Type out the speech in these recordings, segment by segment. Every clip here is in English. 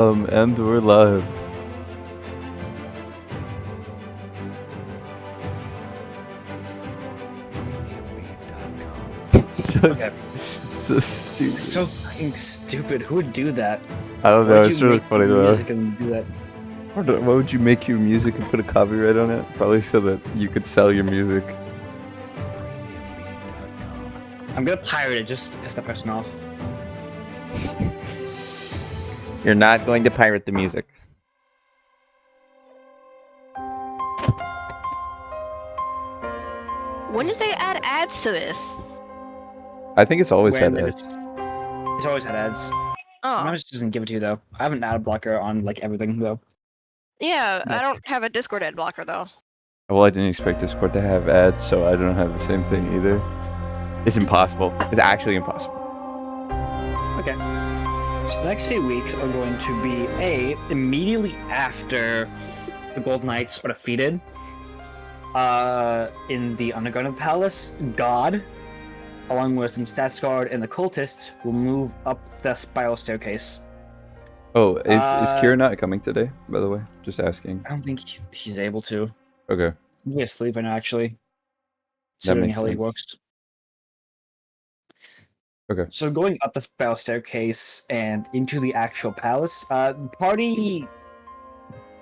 And we're live. so, Okay. so stupid. It's so fucking stupid. Who would do that? I don't know. Why'd It's you really make funny though. music and do that? Why would you make your music and put a copyright on it? Probably so that you could sell your music. I'm gonna pirate it just to piss that person off. You're not going to pirate the music. When did they add ads to this? I think it's always had When ads. it's always had ads. Oh, Sometimes it doesn't give it to you though. I have an ad blocker on like everything though. yeah, I That's- don't have a Discord ad blocker though. Well, I didn't expect Discord to have ads, so I don't have the same thing either. It's impossible. It's actually impossible. Okay. So the next 2 weeks are going to be immediately after the Gold Knights are defeated. In the Underground Palace, God, along with some Stats Guard and the cultists, will move up the spiral staircase. Oh, is Uh, Kira not coming today, by the way? Just asking. I don't think he's able to. Okay. He's asleep right now, actually. That Considering makes how he sense. works. Okay. So going up the spiral staircase and into the actual palace, the party...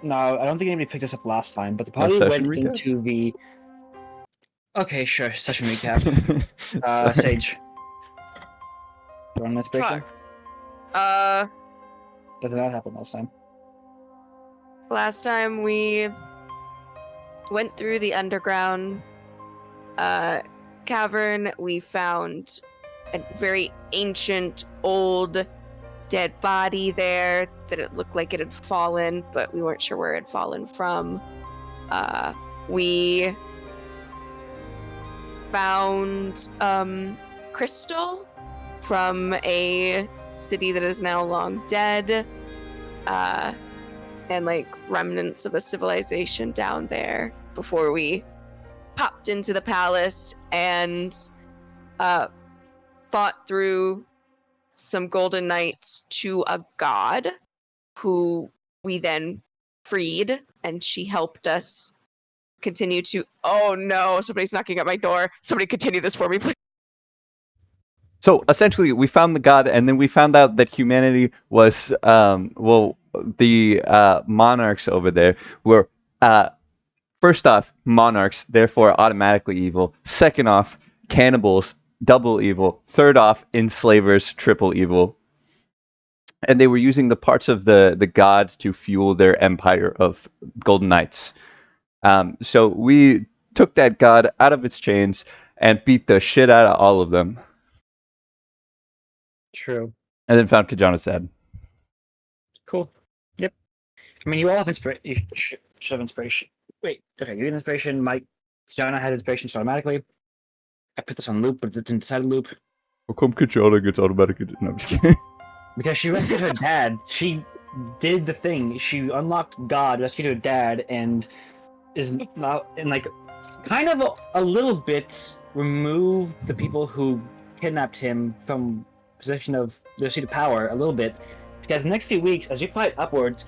No, I don't think anybody picked this up last time, but the party session went recap? into the... Okay, sure, session recap. Sorry. Sage. You want an inspiration? Fuck. That did not happen last time. Last time we went through the underground cavern, we found a very ancient, old, dead body there that it looked like it had fallen, but we weren't sure where it had fallen from. We found crystal from a city that is now long dead, and like remnants of a civilization down there before we popped into the palace and fought through some golden knights to a god who we then freed, and she helped us continue to... Oh no, somebody's knocking at my door. Somebody continue this for me, please. So essentially, we found the god, and then we found out that humanity was, the monarchs over there were, first off, monarchs, therefore automatically evil. Second off, cannibals, double evil. Third off, enslavers, triple evil. And they were using the parts of the gods to fuel their empire of golden knights. So we took that god out of its chains and beat the shit out of all of them. True. And then found Kajana's dad. Cool. Yep. I mean, you all have inspiration. You should have inspiration. Wait. Okay, you get inspiration. Mike, Jonah has inspiration so automatically. I put this on loop, but it didn't decide to loop How come Kajana gets automatic? No, I'm just kidding. because she rescued her dad. She did the thing. She unlocked God, rescued her dad, and is now and like kind of a little bit removed the people who kidnapped him from position of their seat of power a little bit, because the next few weeks, as you fight upwards,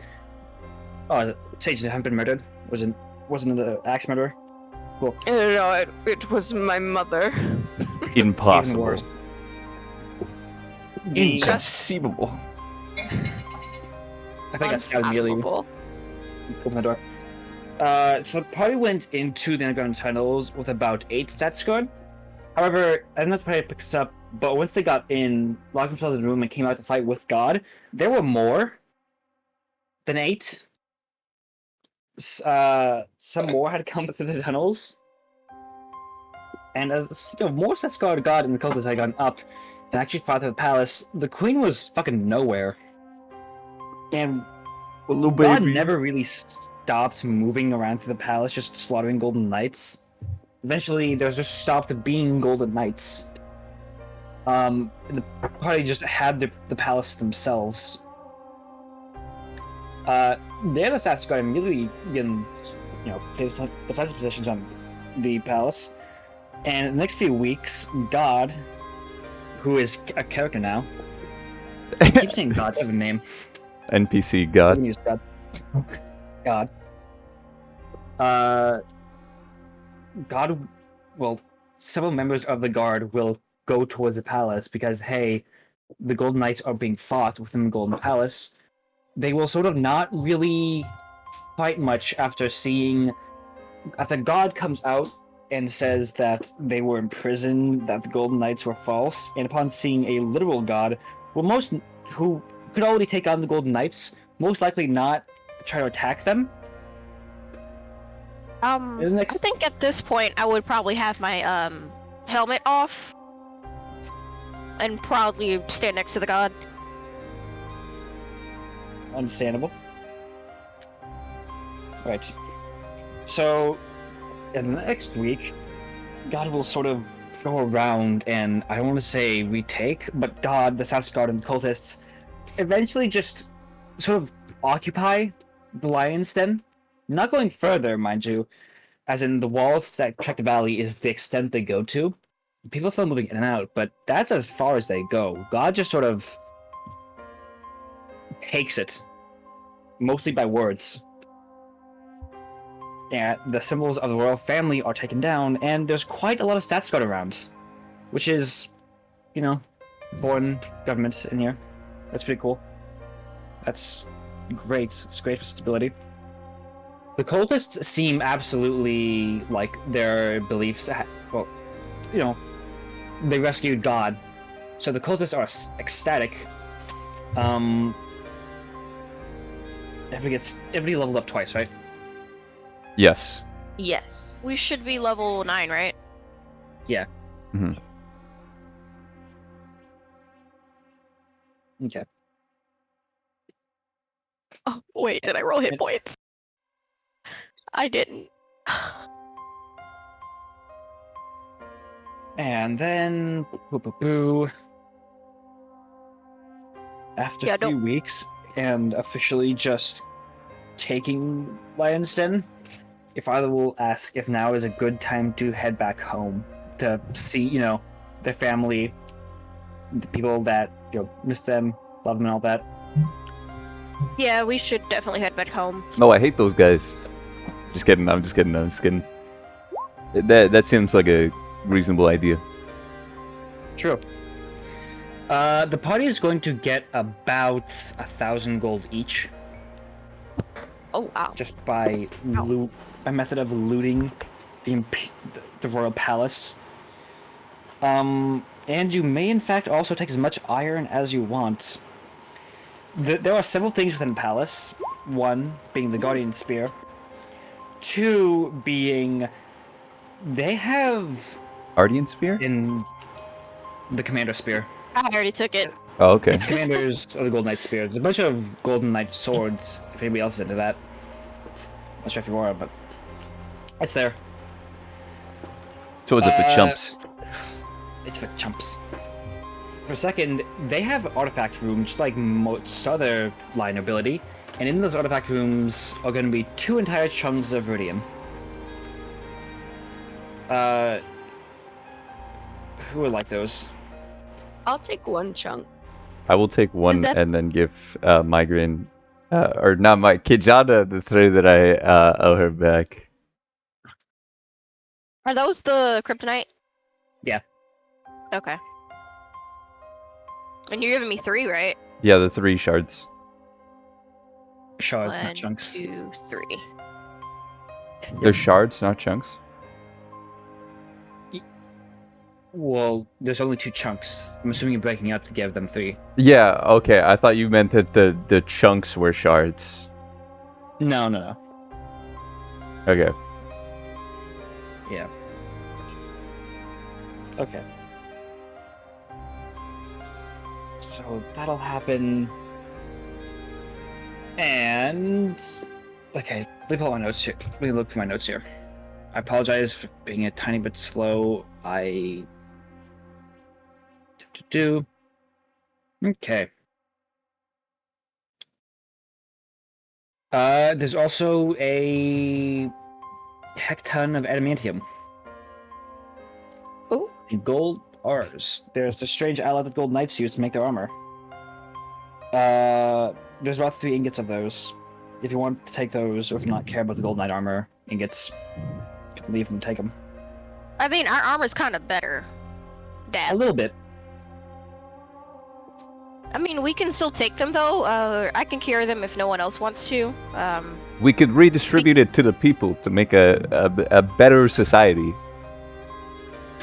Sage haven't been murdered. Wasn't an axe murderer. Cool. No, it was my mother. Impossible. Even worse. Inconceivable. I think I scouted immediately. Unstoppable. Open the door. So the party went into the underground tunnels with about 8 stats scored. However, I don't know if the party picked this up, but once they got in, locked themselves in the room, and came out to fight with God, there were more than 8. Some more had come through the tunnels. And as more stats scored God and the cultists had gone up and actually fought through the palace, the queen was fucking nowhere. And A little God baby. never really stopped moving around through the palace, just slaughtering golden knights. Eventually, there just stopped being golden knights. The party just had the palace themselves. The other stats got immediately in, defensive positions on the palace. And in the next few weeks, God, who is a character now, I keep saying God, I have a name. NPC We god. can use God. God. God. Well, several members of the guard will go towards the palace because hey, the Golden Knights are being fought within the Golden Palace. They will sort of not really fight much after God comes out and says that they were in prison, that the Golden Knights were false, and upon seeing a literal god, who could already take on the Golden Knights, most likely not try to attack them. I Next, think at this point I would probably have my helmet off and proudly stand next to the god. understandable. Right. So, in the next week, God will sort of go around and I don't want to say retake, but God, the Sassy Guard, and the cultists eventually just sort of occupy the Lion's Den. Not going further, mind you, as in the walls that protect the valley is the extent they go to. People are still moving in and out, but that's as far as they go. God just sort of takes it, mostly by words. And the symbols of the royal family are taken down, and there's quite a lot of stats going around, which is, you know, foreign government in here. That's pretty cool. That's great. It's great for stability. The cultists seem absolutely like their beliefs. Well, you know, they rescued God, so the cultists are ecstatic. Everybody leveled up twice, right? Yes. Yes. We should be level 9, right? hmm Okay. Oh, wait, did I roll hit points? I didn't. And then, boo. After Yeah, a few weeks and officially just taking Lion's Den, your father will ask if now is a good time to head back home to see, you know, their family, the people that, you know, miss them, love them, and all that. Yeah, we should definitely head back home. No, I hate those guys. Just kidding. I'm just kidding. I'm just kidding. That seems like a reasonable idea. True. The party is going to get about 1,000 gold each, Oh wow. just by method of looting the royal palace. And you may in fact also take as much iron as you want. There are several things within the palace. One being the Guardian Spear. Two being they have Guardian Spear? in the Commander Spear. I already took it. Oh, okay. It's Commanders of the Golden Knight Spear. There's a bunch of Golden Knight swords, if anybody else is into that. Not sure if you are, but it's there. Swords are for chumps. It's for chumps. For second, they have artifact rooms like most other line ability, and in those artifact rooms are going to be 2 entire chunks of Viridian. Who would like those? I'll take one chunk. I will take one that- and then give Migraine, or not my Kijana, the 3 that I owe her back. Are those the kryptonite? Yeah. Okay. And you're giving me 3, right? Yeah, the 3 shards. Shards, not 1, chunks. 2, 3. They're shards, not chunks. Well, there's only 2 chunks. I'm assuming you're breaking up to give them 3. Yeah, okay. I thought you meant that the chunks were shards. No. Okay. Yeah. Okay. So that'll happen. And okay, let me pull out my notes here. Let me look through my notes here. I apologize for being a tiny bit slow. Okay. There's also a heck ton of adamantium. Oh. And gold bars. There's the strange ally that gold knights use to make their armor. there's about 3 ingots of those. If you want to take those, or if you not care about the gold knight armor ingots, you can leave them and take them. I mean, our armor's kind of better. A Dad. little bit. I mean, we can still take them though. I can carry them if no one else wants to. We could redistribute it to the people to make a better society.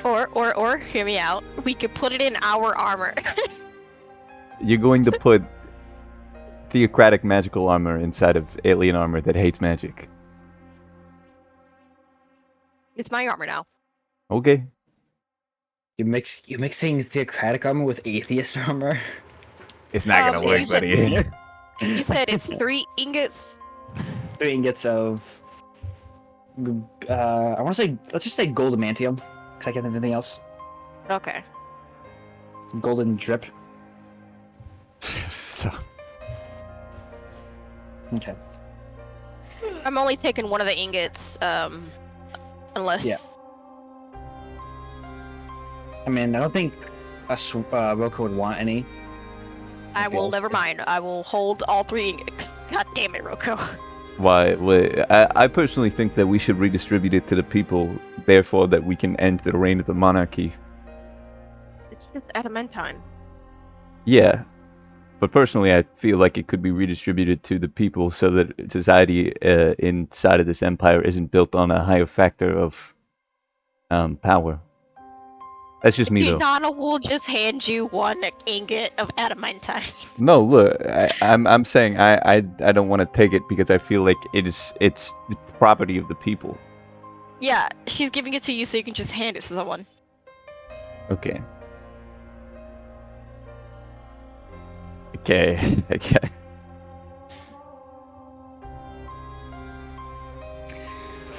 Or hear me out. We could put it in our armor. You're going to put theocratic magical armor inside of alien armor that hates magic. It's my armor now. Okay. You're mixing theocratic armor with atheist armor. It's not gonna work, you said- buddy. You said it's 3 ingots. 3 ingots of. I want to say, let's just say gold amantium, because I can't think of anything else. Okay. Golden drip. So, Okay. I'm only taking one of the ingots, unless. Yeah. I mean, I don't think Roku would want any. I will. feels- Never mind. I will hold all 3 ingots. God damn it, Roko. why? I personally think that we should redistribute it to the people, therefore that we can end the reign of the monarchy. It's just adamantine. Yeah, but personally, I feel like it could be redistributed to the people so that society inside of this empire isn't built on a higher factor of power. That's just me, though. Donald will just hand you 1 ingot of adamantine. No, look, I'm saying I don't want to take it because I feel like it's the property of the people. Yeah, she's giving it to you so you can just hand it to someone. Okay. Okay. Okay.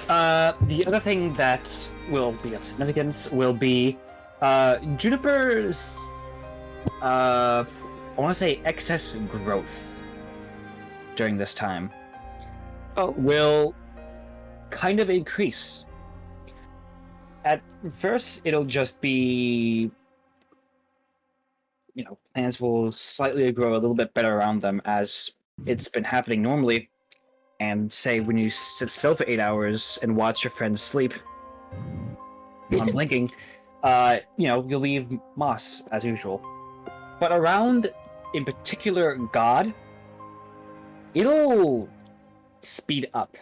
The other thing that will be of significance will be Juniper's, I want to say excess growth during this time Oh. will kind of increase. At first, it'll just be, plants will slightly grow a little bit better around them as it's been happening normally. And say when you sit still for 8 hours and watch your friends sleep, unblinking, you'll leave moss as usual. But around, in particular, God, it'll speed up.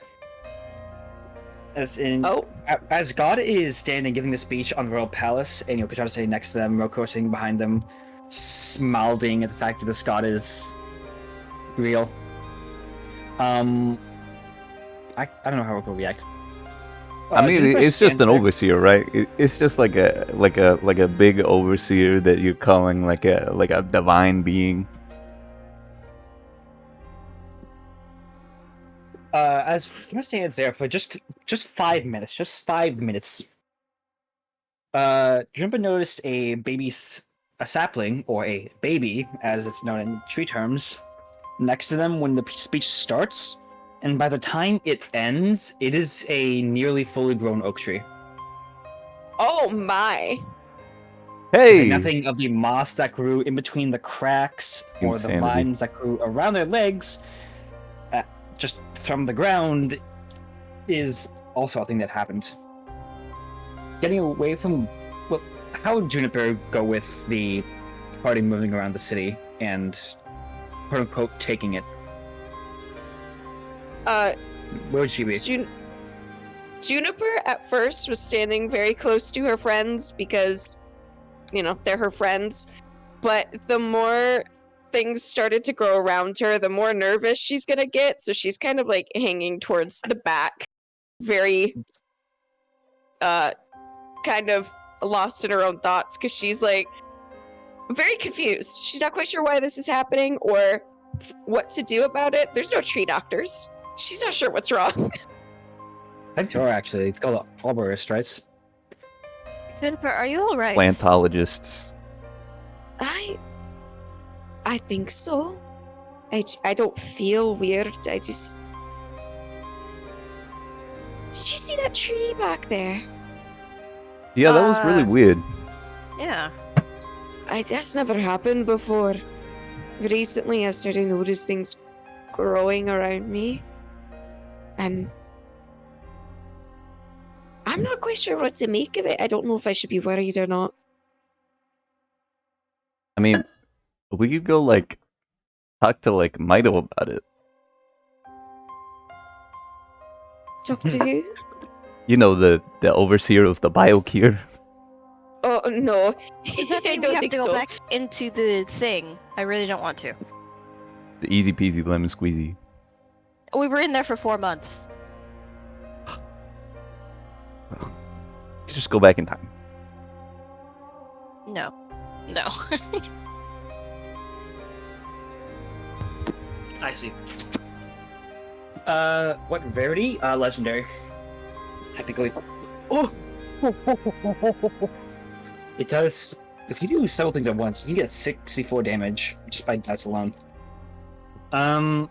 As in, Oh. as God is standing giving the speech on the Royal Palace, and Kachara sitting next to them, Roko sitting behind them, smiling at the fact that this God is real. I don't know how Roko will react. I mean, Juniper it's just stands an there. overseer, right? It's just like a big overseer that you're calling like a divine being. As Juniper stands there for just 5 minutes, just 5 minutes. Juniper noticed a sapling, or a baby, as it's known in tree terms, next to them when the speech starts. And by the time it ends, it is a nearly fully grown oak tree. Oh my. There's Hey, nothing of the moss that grew in between the cracks or the Insanity. vines that grew around their legs, just from the ground, is also a thing that happened. Getting away from... Well, how would Juniper go with the party moving around the city and, quote-unquote, taking it? Where would she be? Juniper at first was standing very close to her friends because, they're her friends. But the more things started to grow around her, the more nervous she's gonna get. So she's kind of like hanging towards the back, very, kind of lost in her own thoughts because she's like very confused. She's not quite sure why this is happening or what to do about it. There's no tree doctors. She's not sure what's wrong. I think there are, actually. It's called arborist, right? Jennifer, are you alright? plantologists. I think so. I don't feel weird. I just... Did you see that tree back there? Yeah, that was really weird. Yeah. That's never happened before. Recently, I've started to notice things growing around me. And I'm not quite sure what to make of it. I don't know if I should be worried or not. I mean, we could go like talk to like Mito about it. Talk to who? You know, the overseer of the biocure. Oh, no. Does that I mean we don't have think to go so. back into the thing? I really don't want to. The easy peasy lemon squeezy. We were in there for 4 months. Just go back in time. No. No. I see. What rarity? Legendary. Technically. Oh! It does. If you do several things at once, you get 64 damage just by dice alone. Other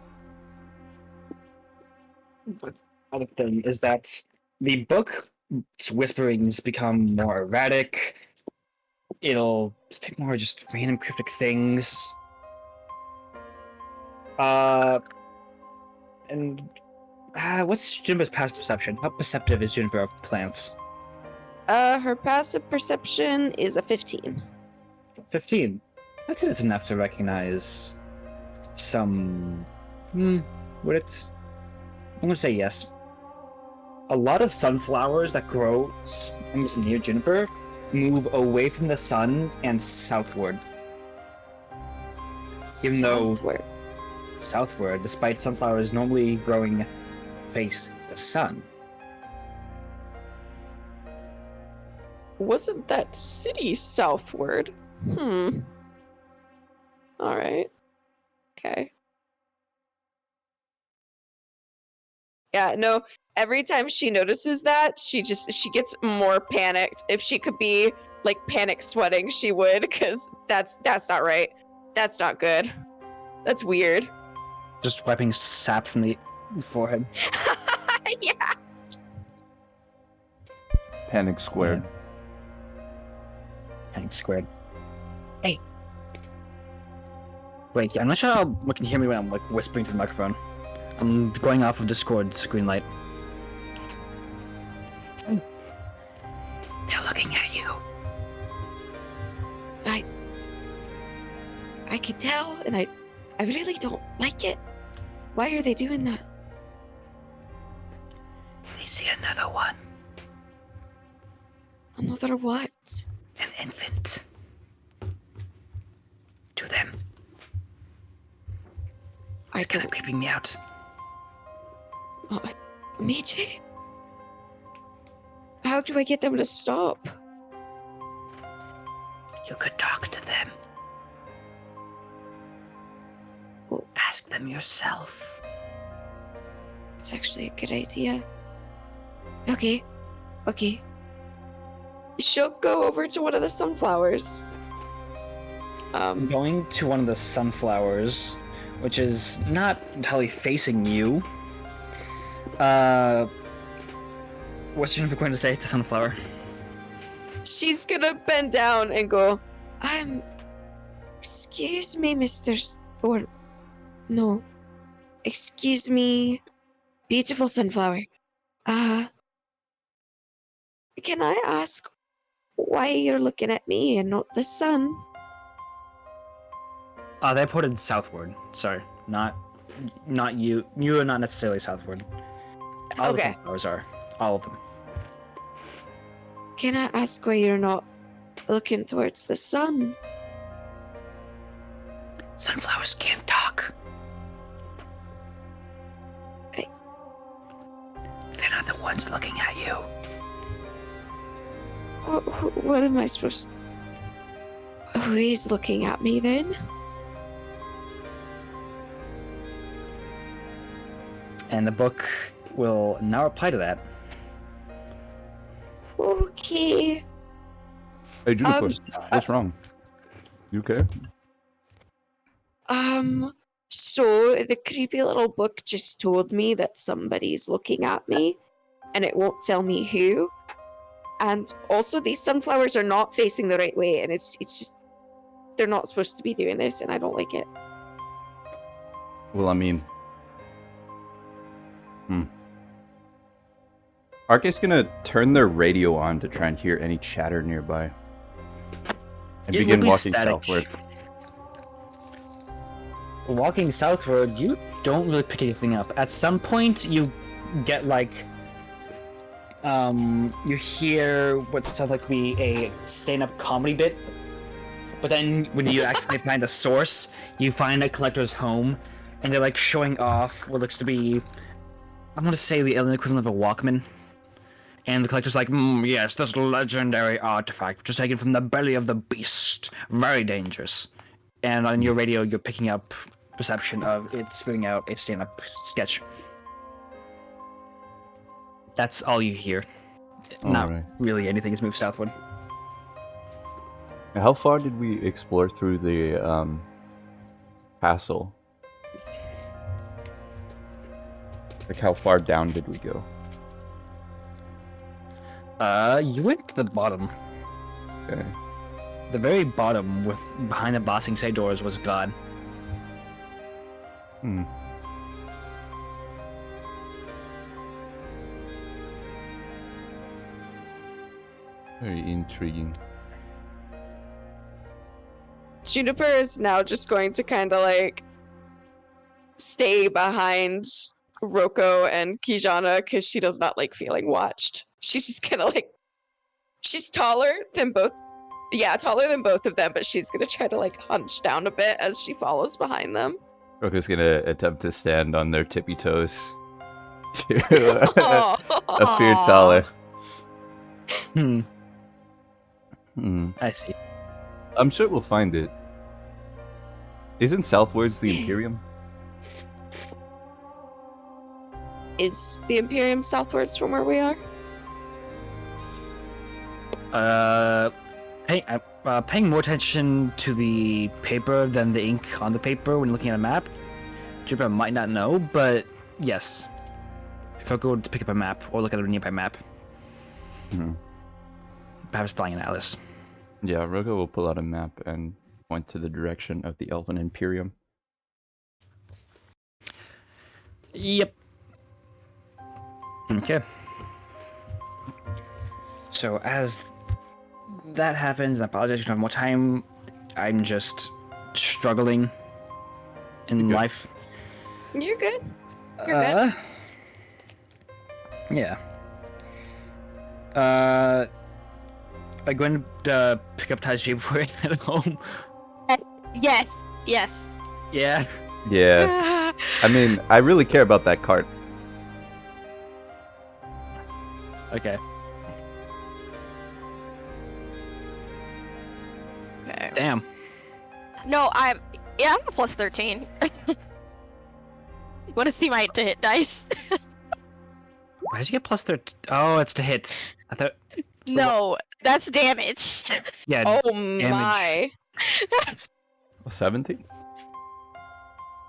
thing is that the book's whisperings become more erratic. It'll speak more just random cryptic things. What's Juniper's past perception? How perceptive is Juniper of plants? Her passive perception is a 15. 15. I'd say that's enough to recognize some. Would it? I'm gonna say yes. A lot of sunflowers that grow almost near Juniper move away from the sun and southward. Even though- Southward, despite sunflowers normally growing face the sun. Wasn't that city southward? Alright. Okay. Yeah, no, every time she notices that, she gets more panicked. If she could be, like, panic sweating, she would, because that's not right. That's not good. That's weird. Just wiping sap from the forehead. Yeah. Panic squared. Panic squared. Hey. Wait, I'm not sure how you can hear me when I'm like whispering to the microphone. I'm going off of Discord's green light. They're looking at you. I can tell, and I really don't like it. Why are they doing that? They see another one. Another what? An infant. To them. It's kind of creeping me out. Me too. How do I get them to stop? You could talk to them. Well, ask them yourself. It's actually a good idea. Okay. She'll go over to one of the sunflowers. I'm going to one of the sunflowers, which is not entirely facing you. What's Jennifer going to say to Sunflower? She's gonna bend down and go, excuse me, no. Excuse me, beautiful sunflower. Can I ask why you're looking at me and not the sun? They ported southward. Sorry, not you. You are not necessarily southward. All the sunflowers are. All of them. Can I ask why you're not looking towards the sun? Sunflowers can't talk. They're not the ones looking at you. What am I supposed to... Who is looking at me then? And the book will now reply to that. Okay. Hey, Juniper, what's wrong? You okay? So the creepy little book just told me that somebody's looking at me, and it won't tell me who. And also, these sunflowers are not facing the right way, and it's just... They're not supposed to be doing this, and I don't like it. Well, I mean, Ark is gonna turn their radio on to try and hear any chatter nearby. And It will begin be walking static. southward. Walking southward, you don't really pick anything up. At some point, you get like, you hear what sounds like to be a stand-up comedy bit, but then when you accidentally find the source, you find a collector's home, and they're like showing off what looks to be, I'm gonna say the alien equivalent of a Walkman. And the collector's like, yes, this legendary artifact, which is taken from the belly of the beast. Very dangerous. And on your radio, you're picking up perception of it spitting out a stand-up sketch. That's all you hear. Not Alright. really anything has moved southward. How far did we explore through the castle? Like, how far down did we go? You went to the bottom. Okay. The very bottom, with behind the bossing say doors, was God. Hmm. Very intriguing. Juniper is now just going to kind of like stay behind Roko and Kijana because she does not like feeling watched. She's just kind of like, she's taller than both. Yeah, taller than both of them, but she's gonna try to like hunch down a bit as she follows behind them. Roko's gonna attempt to stand on their tippy toes to appear taller. Hmm, Hmm. I see. I'm sure we'll find it. Isn't southwards the Imperium? Is the Imperium southwards from where we are? Paying more attention to the paper than the ink on the paper when looking at a map. Juniper might not know, but yes. If I go to pick up a map or look at a nearby map, Hmm. perhaps buying an atlas. Yeah, Roko will pull out a map and point to the direction of the Elven Imperium. Yep. Okay. So as that happens, and I apologize, you don't have more time. I'm just struggling in good. life. You're good. You're good. Yeah. I'm going to pick up Taiji before I head home. Yes. Yes. Yeah. Yeah, I mean, I really care about that cart. Okay. Okay. Damn. No, I'm a plus 13. You want to see my to hit dice? Why did you get plus 13? Oh, it's to hit. I thought. No, that's damage. Yeah. Oh my. 17?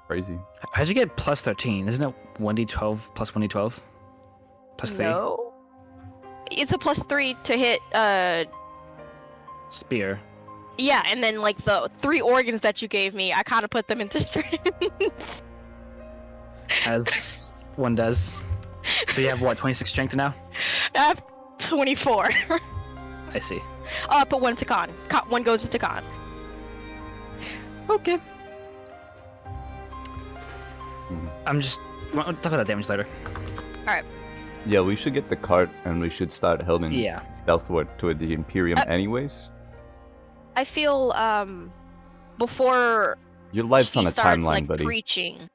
Crazy. How'd you get plus 13? Isn't it 1d12 plus 1d12? Plus 3? No. It's a plus 3 to hit, Spear. yeah, and then like the 3 organs that you gave me, I kind of put them into strength. As one does. So you have what, 26 strength now? I have 24. I see. Put 1 to con. One goes into con. Okay. Mhm. I'm just. We'll talk about that damage later. Yeah, we should get the cart and we should start heading Yeah. southward toward the Imperium anyways. I feel, before Your life's she on a starts, timeline, like, buddy. preaching.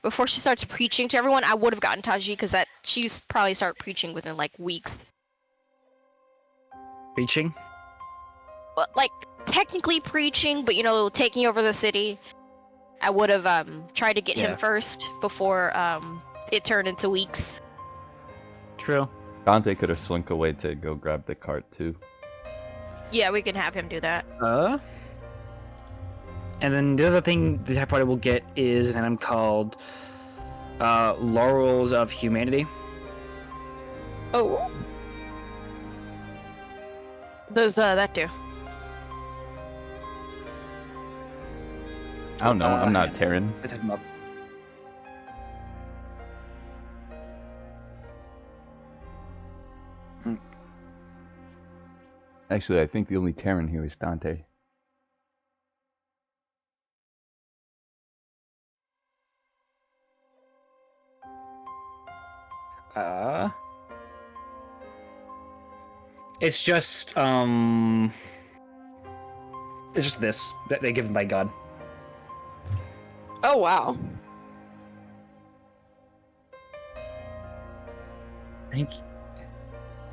Before she starts preaching to everyone, I would have gotten Taji, because she's probably start preaching within, like, weeks. Reaching? But, like, technically preaching, but, taking over the city. I would have, tried to get Yeah. him first, before, it turned into weeks. True. Dante could have slunk away to go grab the cart too. Yeah, we can have him do that. And then the other thing the type party will get is an item called Laurels of Humanity. Oh. Does that do? I don't know, I'm not Terran. I typed them up. Actually, I think the only Terran here is Dante. It's just it's just this that they given by God. Oh wow. Thank you,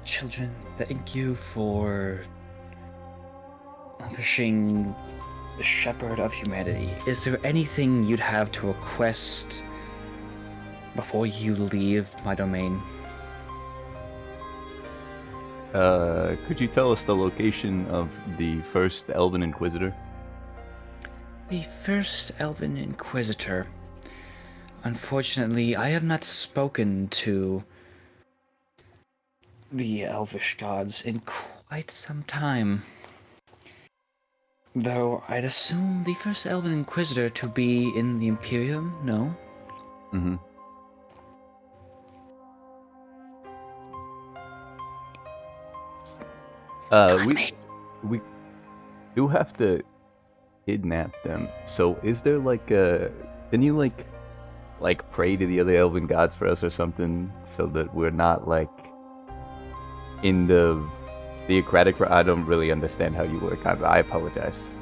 children. Thank you for pushing the shepherd of humanity. Is there anything you'd have to request before you leave my domain? Could you tell us the location of the first Elven Inquisitor? The first Elven Inquisitor. Unfortunately, I have not spoken to the Elvish gods in quite some time. Though I'd assume the first Elven Inquisitor to be in the Imperium, no? Mm-hmm. We do have to kidnap them. So is there like a... Can you like pray to the other elven gods for us or something so that we're not like in the theocratic... I don't really understand how you work. I apologize.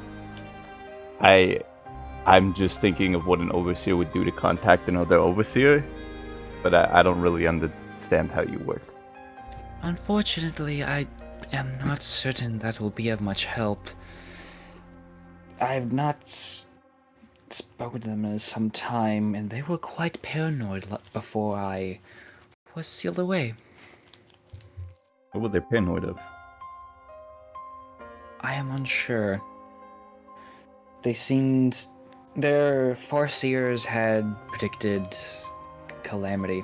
I'm just thinking of what an overseer would do to contact another overseer, but I don't really understand how you work. Unfortunately, I am not certain that will be of much help. I've not spoken to them in some time, and they were quite paranoid before I was sealed away. What were they paranoid of? I am unsure. They seemed... Their farseers had predicted calamity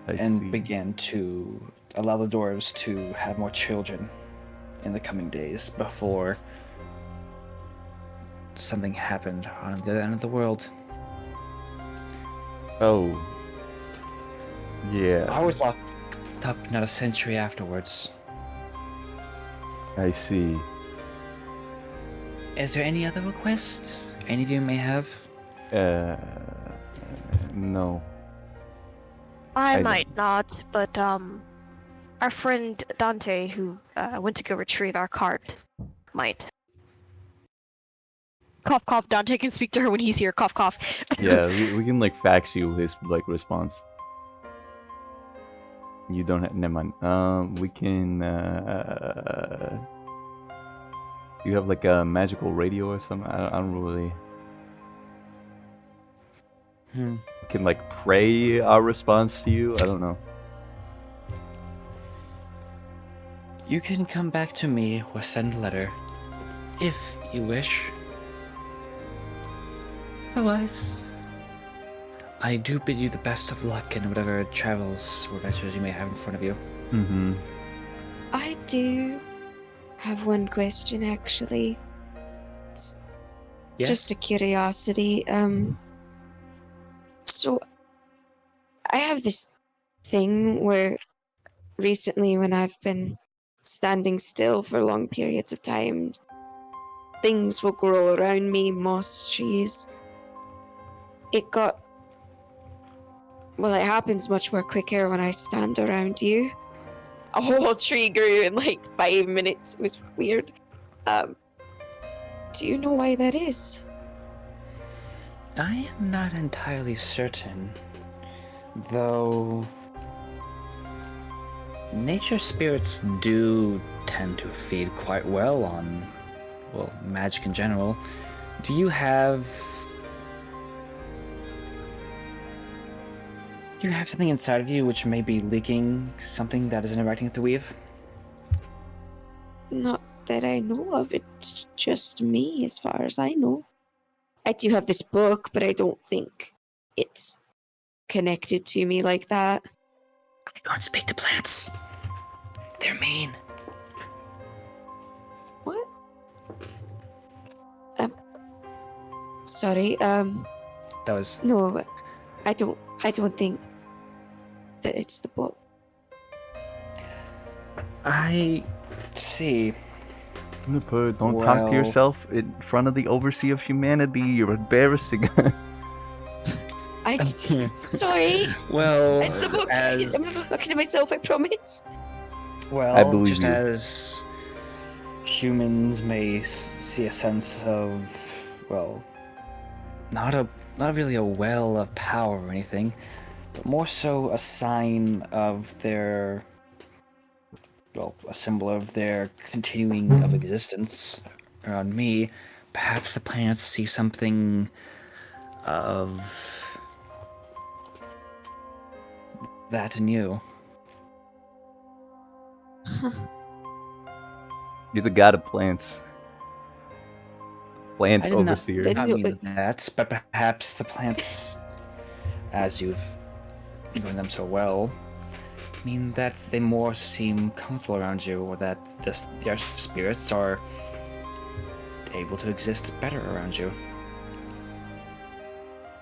and began to allow the dwarves to have more children in the coming days before something happened on the other end of the world. Oh. Yeah. I was locked up not a century afterwards. I see. Is there any other request any of you may have? No. I don't. might not, but our friend Dante, who went to go retrieve our cart, might. Cough, cough. Dante can speak to her when he's here. Cough, cough. Yeah, we can like fax you his like response. You don't have... Never mind. We can... you have like a magical radio or something? I don't really... We can like pray our response to you? I don't know. You can come back to me or send a letter, if you wish. Otherwise, I do bid you the best of luck in whatever travels or adventures you may have in front of you. Mm-hmm. I do have one question actually. It's Yes? just a curiosity. So I have this thing where recently when I've been standing still for long periods of time, things will grow around me, moss, trees. It happens much more quicker when I stand around you. A whole tree grew in like 5 minutes. It was weird. Do you know why that is? I am not entirely certain, though nature spirits do tend to feed quite well on, well, magic in general. Do you have something inside of you which may be leaking something that is interacting with the weave? Not that I know of. It's just me, as far as I know. I do have this book, but I don't think it's connected to me like that. I don't speak to plants. They're mean. What? Sorry, That was... no, I don't think that it's the book. I see. Juniper, don't talk Well- to yourself in front of the overseer of humanity. You're embarrassing. Sorry. Well, It's the book. as I'm not talking to myself, I promise. I believe just you. as humans may see a sense of, well, not really a well of power or anything, but more so a sign of their, well, a symbol of their continuing of existence around me. Perhaps the planets see something of that in you. You're the god of plants. Plant I did not- overseer. Then- I No, mean it's- that, but perhaps the plants, as you've known them so well, mean that they more seem comfortable around you, or that their spirits are able to exist better around you.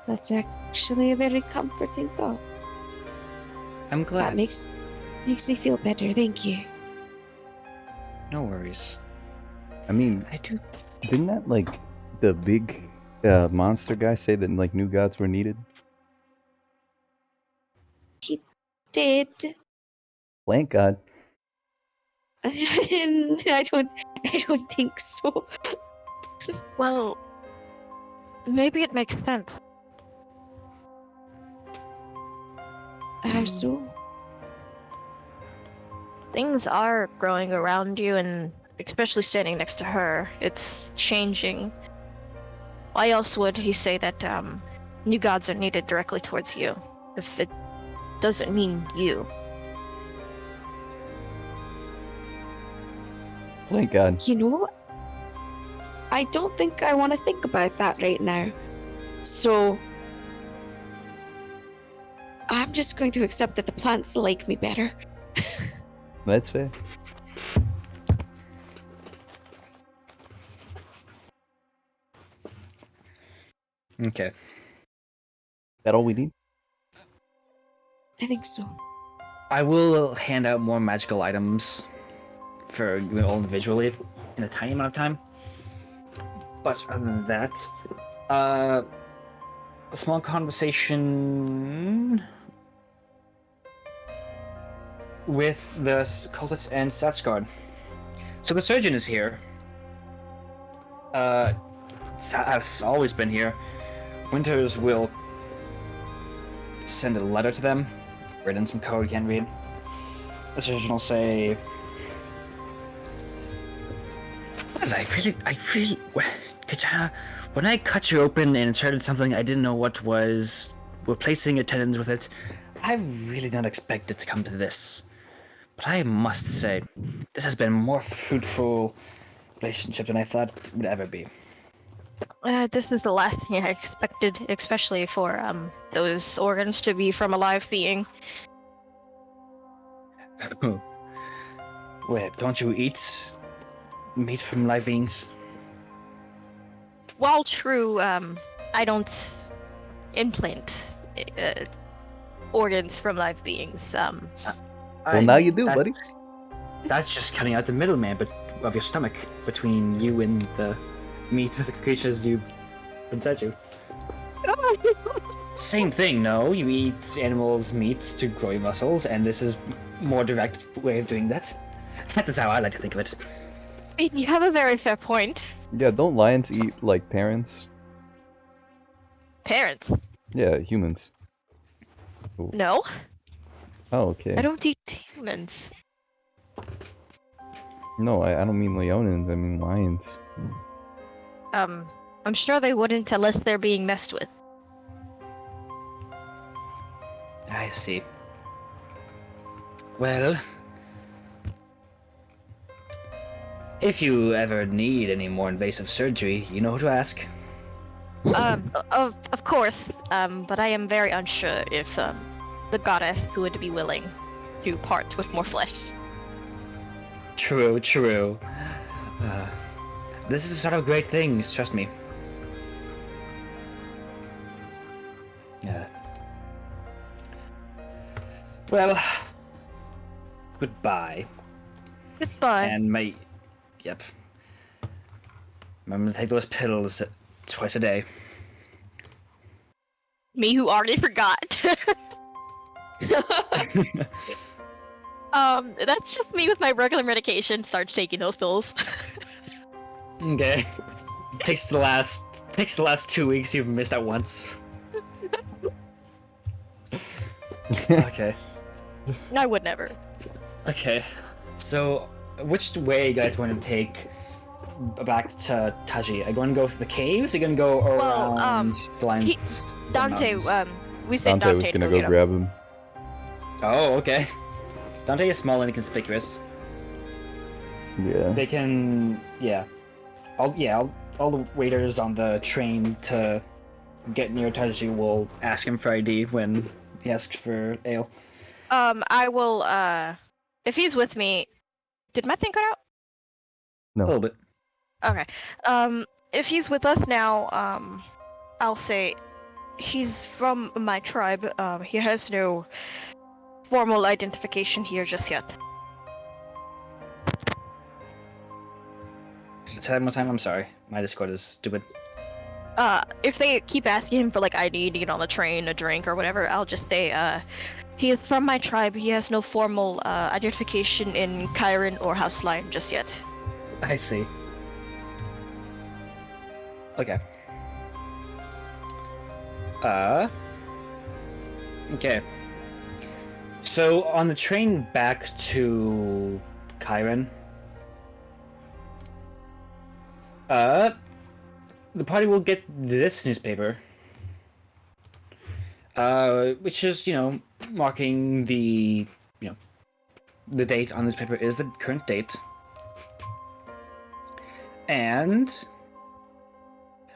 That's actually a very comforting thought. I'm That glad. makes me feel better. Thank you. No worries. I mean, I do. didn't that like the big monster guy say that like new gods were needed? Did Plant god. I don't think so. Well, maybe it makes sense. How so? Things are growing around you, and especially standing next to her, it's changing. Why else would he say that new gods are needed directly towards you if it doesn't mean you? Plant god. You know, I don't think I want to think about that right now. So I'm just going to accept that the plants like me better. That's fair. Okay. That all we need? I think so. I will hand out more magical items for you all individually in a tiny amount of time. But other than that, a small conversation with the cultist and stats guard. So the surgeon is here. Has always been here. Winters will send a letter to them, written in some code you can't read. The surgeon will say, "Well, I really, Katana, when I cut you open and inserted something I didn't know what was, replacing your tendons with it, I really didn't expect it to come to this. But I must say, this has been a more fruitful relationship than I thought it would ever be." This is the last thing I expected, especially for those organs to be from a live being. Wait, don't you eat meat from live beings? While true, I don't implant organs from live beings. Well, now you do, buddy. That's just cutting out the middleman of your stomach between you and the meats of the creatures you inside you. Same thing, no? You eat animals' meats to grow your muscles, and this is more direct way of doing that. That is how I like to think of it. You have a very fair point. Yeah, don't lions eat like parents? Parents. Yeah, humans. No, Oh, okay. I don't eat humans. No, I don't mean leonins, I mean lions. I'm sure they wouldn't unless they're being messed with. I see. Well, if you ever need any more invasive surgery, you know who to ask. Of course. But I am very unsure if the goddess would be willing to part with more flesh. True, true. This is the sort of great things, trust me. Well, goodbye. Goodbye. And yep. Remember to take those pills twice a day. Me who already forgot. That's just me with my regular medication. Start taking those pills. Okay. Takes the last 2 weeks you've missed at once. Okay. I would never. Okay. So, which way are you guys going to take back to Taji? Are you going to go through the caves? Are you going to go Well, around the lines? the Dante, mountains? we sent Dante was Dante to gonna go go get him. grab him. Oh, okay. Dante is small and inconspicuous. Yeah. They can, yeah. All the waiters on the train to get near Taji will ask him for ID when he asks for ale. I will, if he's with me, did my thing cut out? A little bit. Okay. If he's with us now, I'll say he's from my tribe. He has no formal identification here just yet. Say that one more time. I'm sorry. My Discord is stupid. If they keep asking him for like ID to get on the train, a drink, or whatever, I'll just say, he is from my tribe. He has no formal identification in Chiron or House Lion just yet. I see. Okay. Okay. So on the train back to Chiron, the party will get this newspaper, which is, marking the date on this paper is the current date. And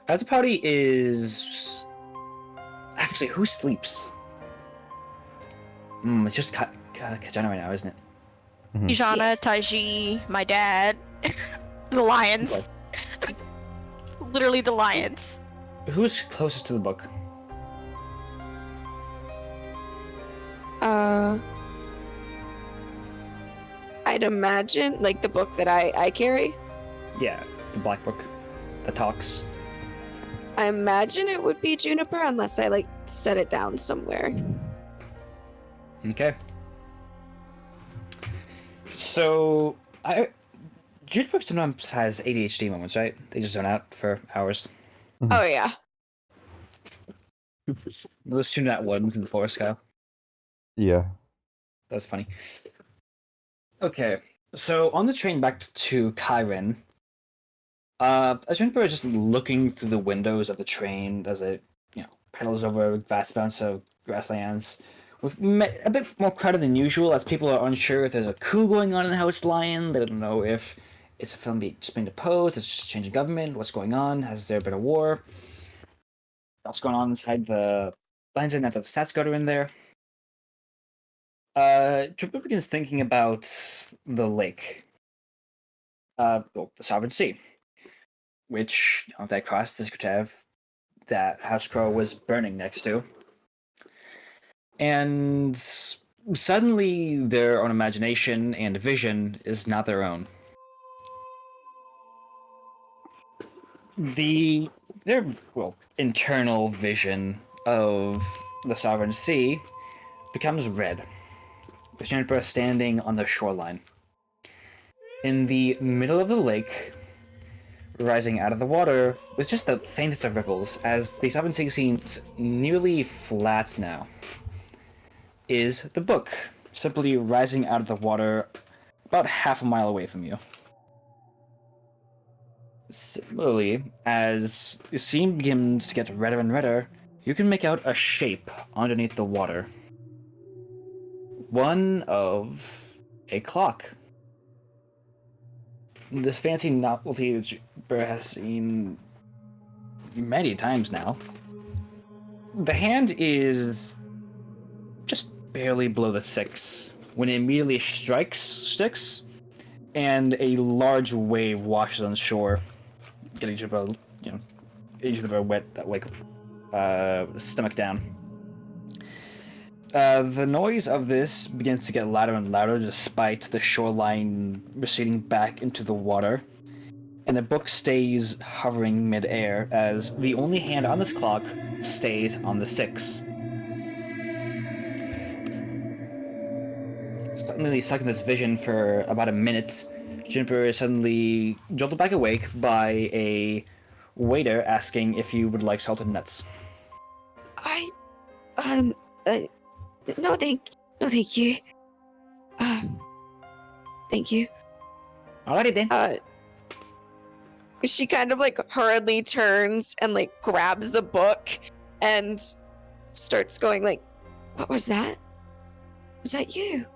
as the party is... Actually, who sleeps? It's just Kajana right now, isn't it? Ijana, Taiji, my dad, the lions. Okay. Literally the lions. Who's closest to the book? I'd imagine, like, the book that I carry. Yeah, the black book that talks. I imagine it would be Juniper unless I, like, set it down somewhere. Okay. So, Juniper sometimes has ADHD moments, right? They just zone out for hours. Oh, yeah. Those two nat ones in the forest, Kyle. Yeah. That's funny. Okay, so on the train back to Chiron, Juniper is just looking through the windows of the train as it, pedals over vast amounts of grasslands, with a bit more crowded than usual, as people are unsure if there's a coup going on in House Lion. They don't know if it's a film just being deposed, it's just changing government, what's going on, has there been a war? What's going on inside the lines and that the stats guard are in there. Juniper begins thinking about the lake. The Sovereign Sea, which, that cross the Skritev that House Crow was burning next to. And suddenly their own imagination and vision is not their own. Their internal vision of the Sovereign Sea becomes red, with Juniper standing on the shoreline. In the middle of the lake, rising out of the water with just the faintest of ripples, as the Sovereign Sea seems nearly flat now, is the book, simply rising out of the water about half a mile away from you. Similarly, as the sea begins to get redder and redder, you can make out a shape underneath the water. One of a clock. This fancy novelty that Juniper has seen many times now. The hand is just barely below the 6 when it immediately sticks, and a large wave washes on shore, getting Juniper, wet, stomach down. The noise of this begins to get louder and louder despite the shoreline receding back into the water. And the book stays hovering midair as the only hand on this clock stays on the 6. Suddenly stuck in this vision for about a minute, Juniper is suddenly jolted back awake by a waiter asking if you would like salted nuts. I, um, uh, no, no, thank you. Thank you. Alrighty then. She kind of like hurriedly turns and like grabs the book and starts going like, "What was that? Was that you?"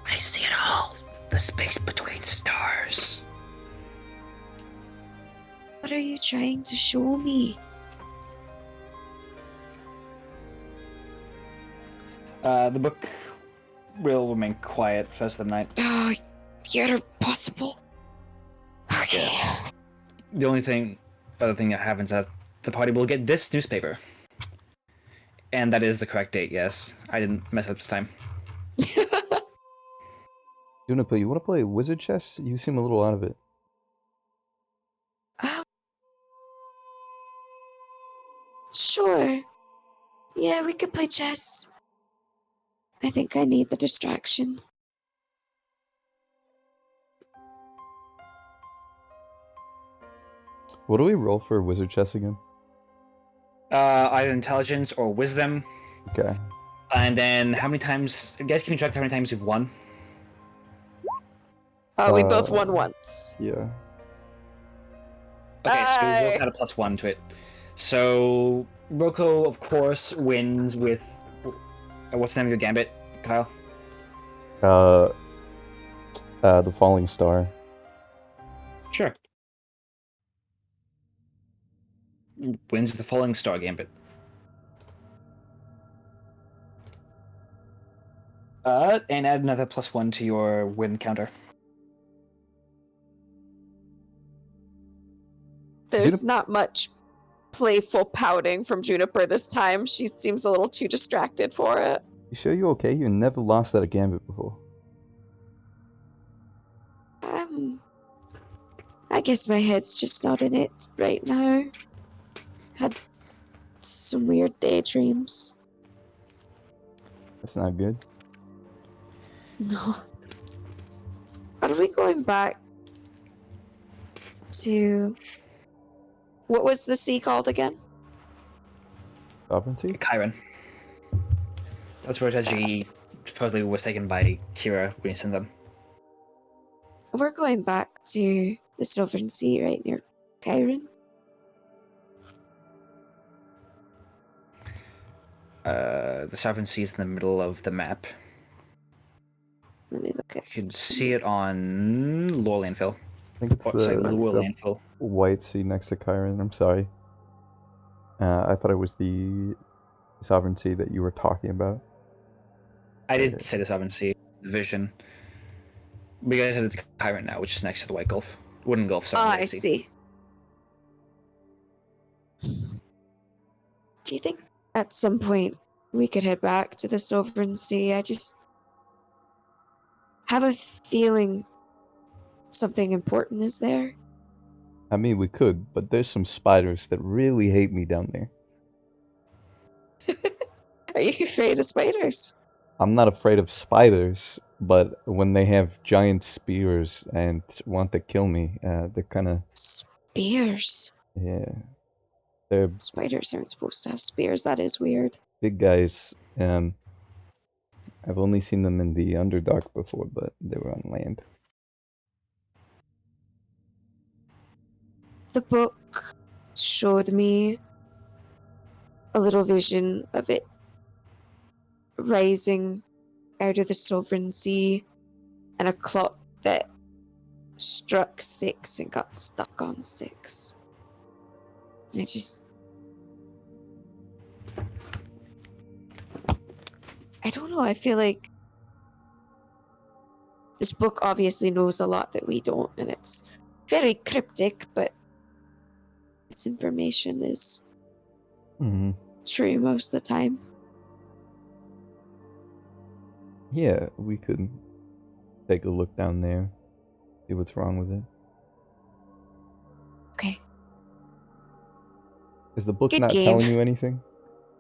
I see it all. The space between stars. What are you trying to show me? The book will remain quiet for the rest of the night. Oh, you're possible. Okay. The only other thing that happens is that the party will get this newspaper. And that is the correct date, yes. I didn't mess up this time. Juniper, you want to play wizard chess? You seem a little out of it. Sure. Yeah, we could play chess. I think I need the distraction. What do we roll for wizard chess again? Either intelligence or wisdom. Okay. And then how many times... You guys keep track of how many times you've won? We both won once. Yeah. Okay, so we both had a +1 to it. So, Roko, of course, wins with... What's the name of your gambit, Kyle? The falling star. Sure. Wins the falling star gambit. And add another +1 to your win counter. There's not much playful pouting from Juniper this time. She seems a little too distracted for it. You sure you're okay? You never lost at a gambit before. I guess my head's just not in it right now. Had some weird daydreams. That's not good. No. Are we going back to... What was the sea called again? Sovereignty? Chiron. That's where Taji supposedly was taken by Kira when he sent them. We're going back to the Sovereign Sea right near Chiron. The Sovereign Sea is in the middle of the map. Let me look at You can see it on Lower Landfill. I think it's Lower the Landfill. white sea next to Chiron. I'm sorry. I thought it was the sovereignty that you were talking about. I did say the Sovereign Sea, the Vision. We guys have the Chiron now, which is next to the White Gulf. Wooden Gulf, sorry. I see. Do you think at some point we could head back to the Sovereign Sea? I just have a feeling something important is there. I mean, we could, but there's some spiders that really hate me down there. Are you afraid of spiders? I'm not afraid of spiders, but when they have giant spears and want to kill me, they're kind of... Spears? Yeah. They're Spiders aren't supposed to have spears. That is weird. big guys. I've only seen them in the Underdark before, but they were on land. The book showed me a little vision of it rising out of the Sovereign Sea and a clock that struck 6 and got stuck on 6. And I don't know, I feel like this book obviously knows a lot that we don't, and it's very cryptic, but its information is true most of the time. Yeah, we could take a look down there, see what's wrong with it. Okay. Is the book Good not game. telling you anything?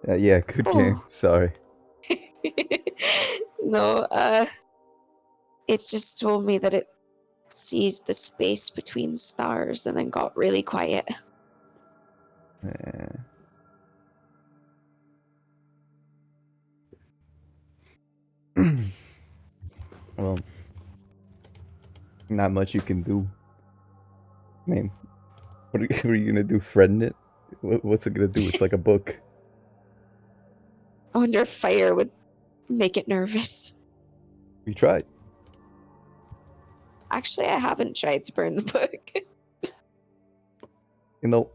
Yeah, good game. Oh. Sorry. No, it just told me that it sees the space between stars and then got really quiet. Eh. Well, not much you can do. I mean, what are you gonna do? Threaten it? What's it gonna do? It's like a book. I wonder if fire would make it nervous. We tried. Actually, I haven't tried to burn the book. You know,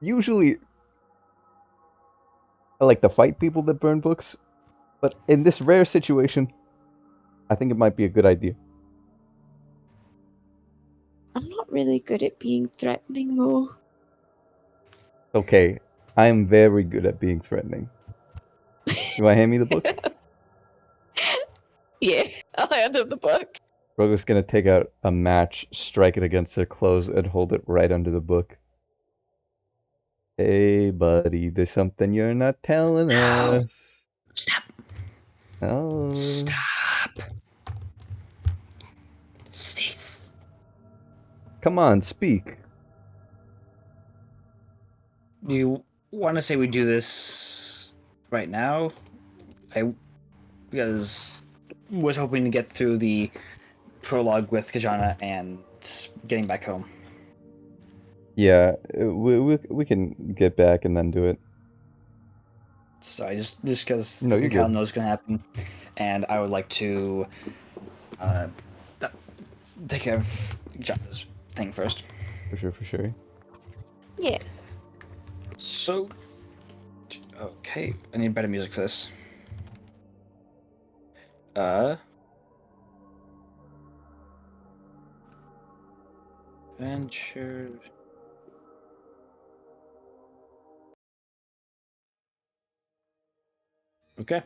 usually I like to fight people that burn books, but in this rare situation, I think it might be a good idea. I'm not really good at being threatening, though. Okay, I am very good at being threatening. You want to hand me the book? Yeah, I'll hand him the book. Rogo's gonna take out a match, strike it against their clothes, and hold it right under the book. Hey, buddy, there's something you're not telling No. us. Stop. Oh. Stop. Steve. Come on, speak. Do you want to say we do this right now? Because was hoping to get through the prologue with Kajana and getting back home. Yeah, we can get back and then do it. So I just because No, you're Cal good. knows gonna happen, and I would like to uh, take care of Kajana's thing first. For sure, for sure. Yeah. So, okay, I need better music for this. Venture. Okay.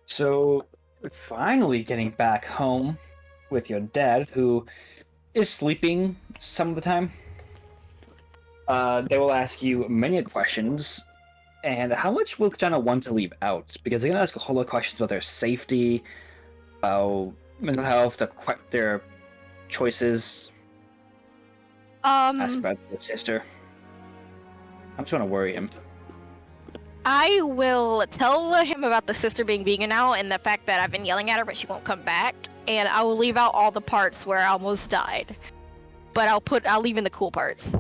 So, finally getting back home with your dad, who is sleeping some of the time. They will ask you many questions. And how much will Kajana want to leave out? Because they're going to ask a whole lot of questions about their safety, about mental health, their choices, ask about their sister. I'm trying to worry him. I will tell him about the sister being vegan now and the fact that I've been yelling at her but she won't come back, and I will leave out all the parts where I almost died. But I'll leave in the cool parts.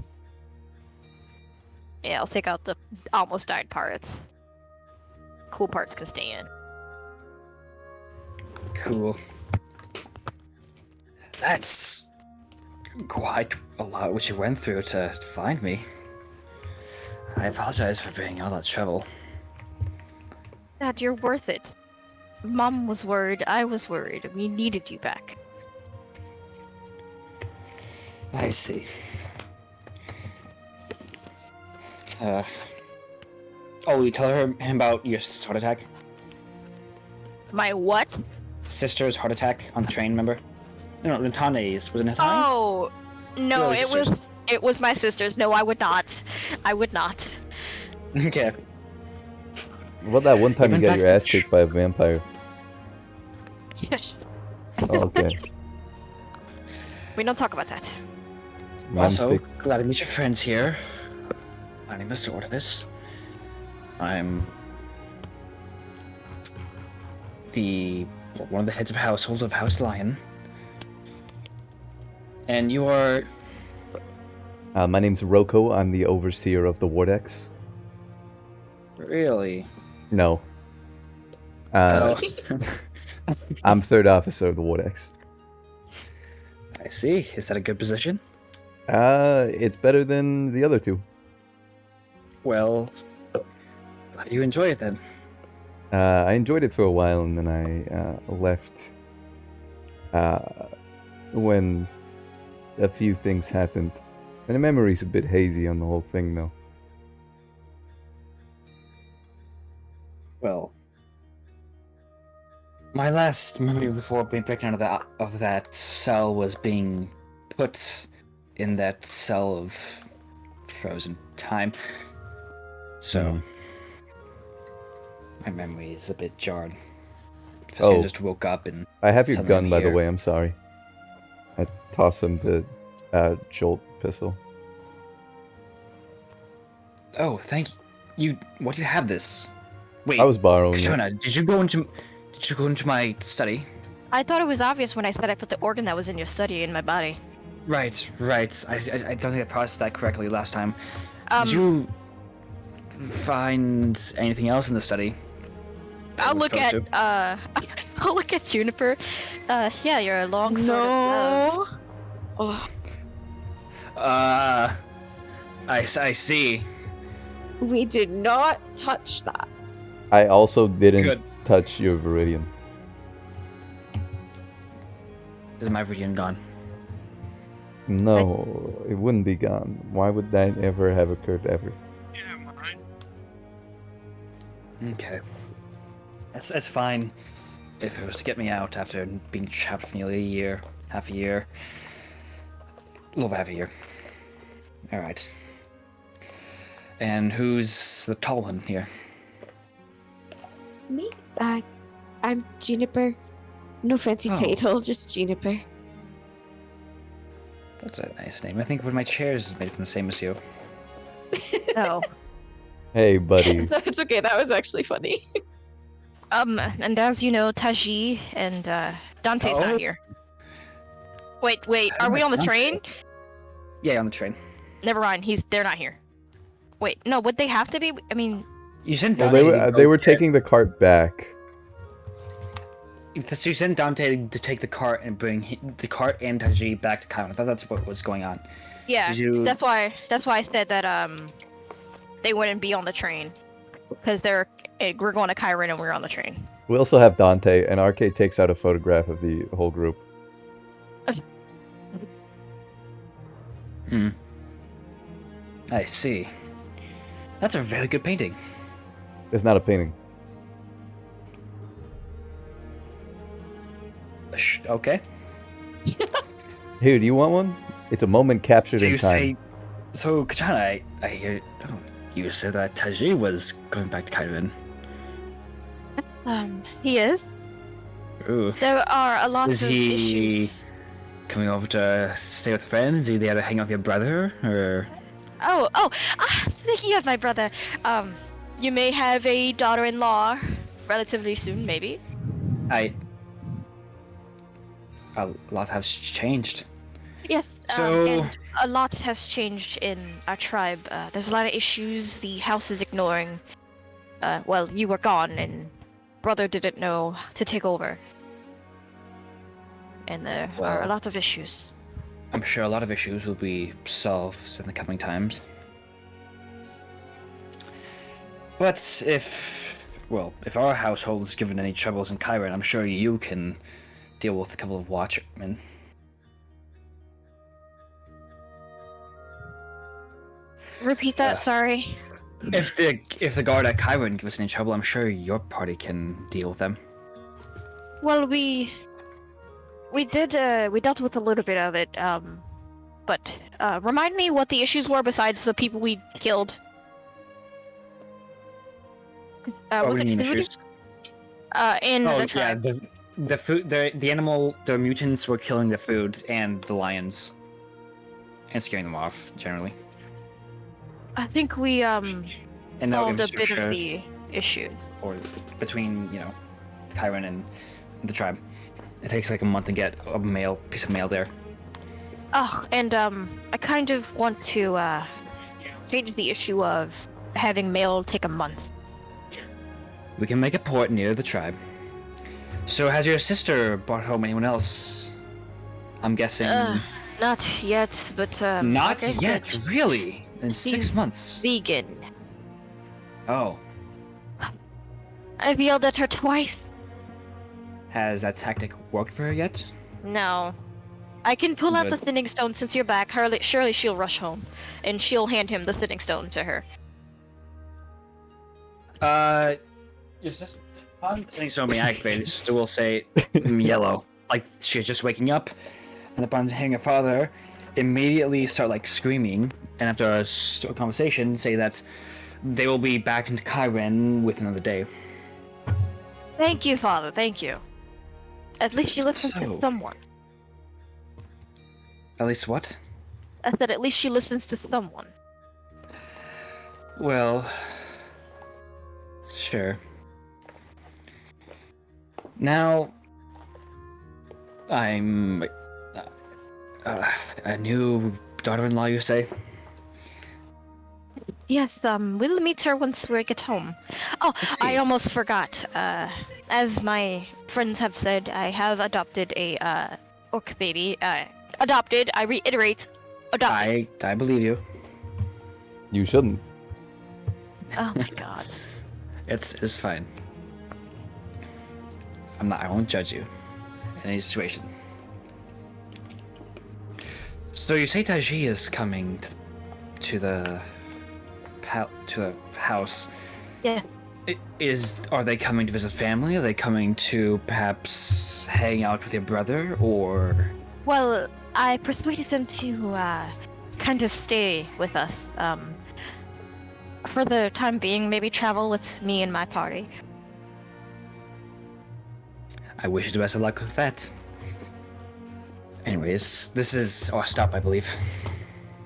Yeah, I'll take out the almost died parts. Cool parts can stay in. Cool. That's quite a lot what you went through to find me. I apologize for being all that trouble. Dad, you're worth it. Mom was worried, I was worried. We needed you back. I see. Oh, you tell him about your sister's heart attack? My what? Sister's heart attack on the train, remember? No, Natane's. Was it Natane's? Oh, no, Your sisters. it was my sister's. No, I would not. I would not. Okay. What about that one time Even you got back your to ass kicked by a vampire? Oh, okay. We don't talk about that. My Also, mistake. glad to meet your friends here. My name is Sortis. I'm one of the heads of household of House Lion. And you are... My name's Roko. I'm the overseer of the Wardex. Really? No. Oh, I'm third officer of the Wardex. I see. Is that a good position? It's better than the other two. Well, how do you enjoy it then? I enjoyed it for a while, and then I left when a few things happened. And the memory's a bit hazy on the whole thing, though. Well, My last memory before being taken out of that cell was being put in that cell of frozen time. So my memory is a bit jarred. Because I Oh. just woke up and I have your suddenly I'm gun, by the here. way. I'm sorry. I toss him the jolt pistol. Oh, thank you. What do you have this? Wait, I was borrowing it. Katana, did you go into my study? I thought it was obvious when I said I put the organ that was in your study in my body. Right. I don't think I processed that correctly last time. Um, Did you find anything else in the study? that I'll we're look at supposed I'll look at Juniper. Yeah, you're a long sword of love. No. Oh, to? I see. we did not touch that. I also didn't Good. touch your Viridian. Is my Viridian gone? No, it wouldn't be gone. Why would that ever have occurred ever? Okay. That's fine. If it was to get me out after being trapped for nearly a year, half a year, a little over half a year. All right. And who's the tall one here? Me? I'm Juniper. No fancy Oh. title, just Juniper. That's a nice name. I think one of my chairs is made from the same as you. No. Hey, buddy. That's okay. That was actually funny. And as you know, Taji and Dante's Oh. not here. Wait, are we on the train? Yeah, on the train. Never mind, they're not here. Wait, no, would they have to be? I mean, You sent Well, Dante. they were taking the cart back. So you sent Dante to take the cart and bring the cart and Taji back to Kaiwan. I thought that's what was going on. yeah, Did you- that's why I said that they wouldn't be on the train because we're going to Chiron and we're on the train. We also have Dante, and RK takes out a photograph of the whole group. I see. That's a very good painting. It's not a painting. Okay. Here, do you want one? It's a moment captured So in you time. say, so Katana, I hear. Oh, you said that Taji was going back to Kaiwan. He is. Ooh. There are a lot Is of he- issues. Coming over to stay with friends? Is he there to hang out with your brother? Or. Speaking of my brother, you may have a daughter-in-law relatively soon, maybe. A lot has changed. Yes. So- And a lot has changed in our tribe. There's a lot of issues. The house is ignoring. Well, you were gone, and brother didn't know to take over. And there are a Well- lot of issues. I'm sure a lot of issues will be solved in the coming times. But if our household is given any troubles in Chiron, I'm sure you can deal with a couple of watchmen. Repeat that. Sorry. If the guard at Chiron give us any trouble, I'm sure your party can deal with them. Well, we dealt with a little bit of it. But remind me what the issues were besides the people we killed. What Was do you it mean food? issues? In Oh the yeah, tribe. the food, the mutants were killing the food and the lions, and scaring them off generally. I think we And no solved a bit infrastructure of the issue. or between Chiron and the tribe. It takes like a month to get a piece of mail there. Oh, and I kind of want to change the issue of having mail take a month. We can make a port near the tribe. So has your sister brought home anyone else? I'm guessing Not yet, but not like I yet. said, Really? In 6 months? vegan. Oh, I've yelled at her twice. has that tactic worked for her yet? No. I can pull out the Good. thinning stone since you're back. Surely she'll rush home, and she'll hand him the thinning stone to her. Your sister. On sending so being activated, Sister will say yellow, like she's just waking up, and upon hearing her father, immediately start like screaming, and after a short conversation, say that they will be back into Kyren with another day. Thank you, Father. Thank you. At least she listens to So- someone. At least what? I said at least she listens to someone. Well, sure. Now, I'm a new daughter-in-law, you say? Yes, we'll meet her once we get home. Oh, I see. I almost forgot. As my friends have said, I have adopted a orc baby. Adopted. I reiterate, adopted. I believe you. You shouldn't. Oh my god. It's fine. I won't judge you in any situation. So you say Taiji is coming to the house. Yeah. Are they coming to visit family? Are they coming to perhaps hang out with your brother, or? Well, I persuaded them to kind of stay with us. For the time being, maybe travel with me and my party. I wish you the best of luck with that. Anyways, this is our stop, I believe.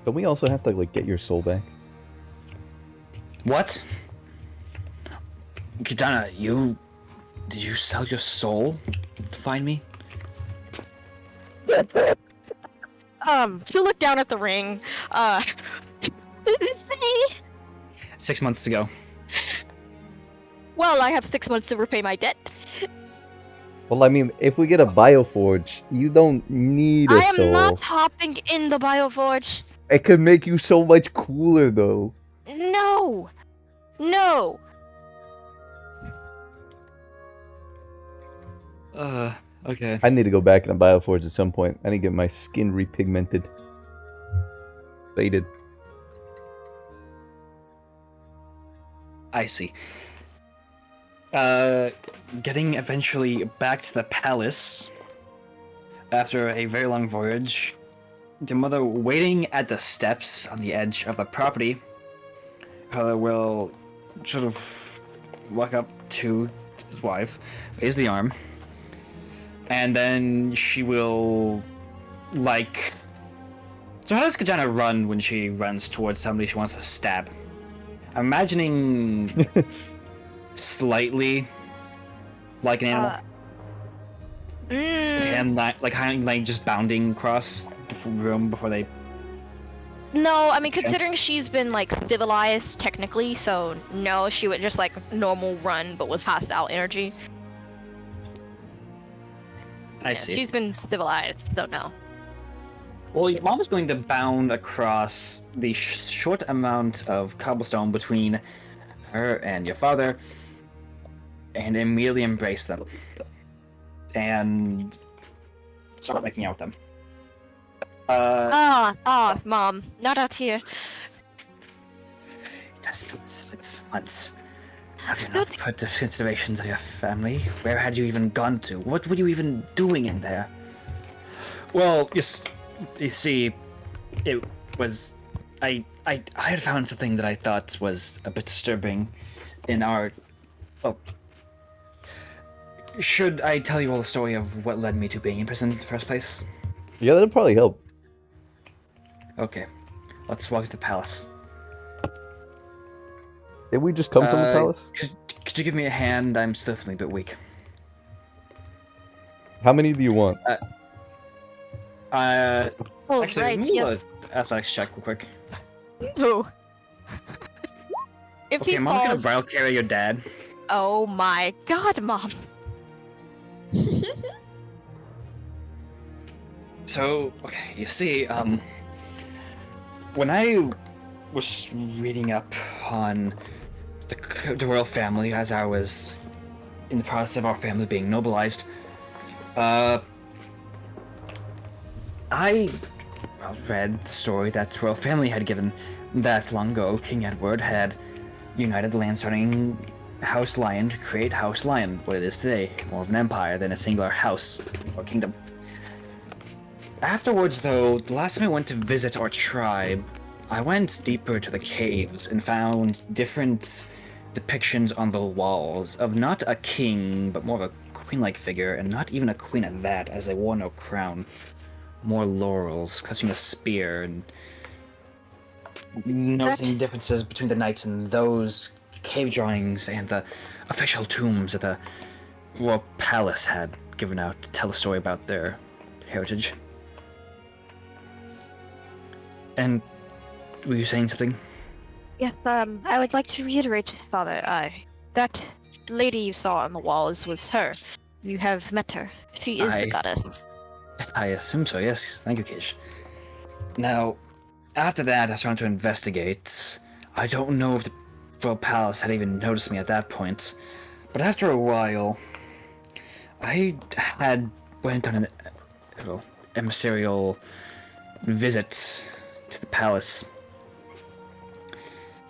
Don't we also have to like get your soul back? What? Kitana, did you sell your soul to find me? She'll look down at the ring. Did it say? 6 months ago. Well, I have 6 months to repay my debt. Well, I mean, if we get a Bioforge, you don't need a I am soul. not hopping in the Bioforge. It could make you so much cooler, though. No! No! Okay. I need to go back in a Bioforge at some point. I need to get my skin repigmented. Faded. I see. Getting eventually back to the palace after a very long voyage, the mother waiting at the steps on the edge of the property will sort of walk up to his wife, raise the arm, and then she will like. So how does Kajana run when she runs towards somebody she wants to stab? I'm imagining slightly like an animal. Like just bounding across the room before they. No, I mean, Okay. considering she's been, like, civilized, technically, so no, she would just, like, normal run, but with hostile energy. I Yeah, see. She's been civilized, so no. Well, your mom is going to bound across the short amount of cobblestone between her and your father and immediately embrace them and start making out with them. Mom, not out here. It has been 6 months. Have you Don't- not put the considerations of your family? Where had you even gone to? What were you even doing in there? Well, you see, it was... I had found something that I thought was a bit disturbing in our... Oh. Should I tell you all the story of what led me to being in prison in the first place? Yeah, that'd probably help. Okay. Let's walk to the palace. Did we just come from the palace? Could you give me a hand? I'm still feeling a bit weak. How many do you want? Oh, Actually, right, let me do yes. a athletics check real quick. No. If Okay, he Mom's gonna falls... bridal carry your dad. Oh my god, Mom. So, okay, you see, when I was reading up on the royal family as I was in the process of our family being nobilized, I read the story that the royal family had given that long ago King Edward had united the land surrounding House Lion to create House Lion, what it is today, more of an empire than a singular house or kingdom. Afterwards, though, the last time I went to visit our tribe, I went deeper to the caves and found different depictions on the walls of not a king, but more of a queen-like figure, and not even a queen at that, as they wore no crown. More laurels, clutching a spear, and noticing differences between the knights and those cave drawings and the official tombs that the royal palace had given out to tell a story about their heritage. And were you saying something? Yes, I would like to reiterate, Father, that lady you saw on the walls was her. You have met her. She is the goddess. I assume so, yes. Thank you, Kish. Now, after that, I started to investigate. I don't know if the royal palace had even noticed me at that point, but after a while, I had went on an emissarial visit to the palace.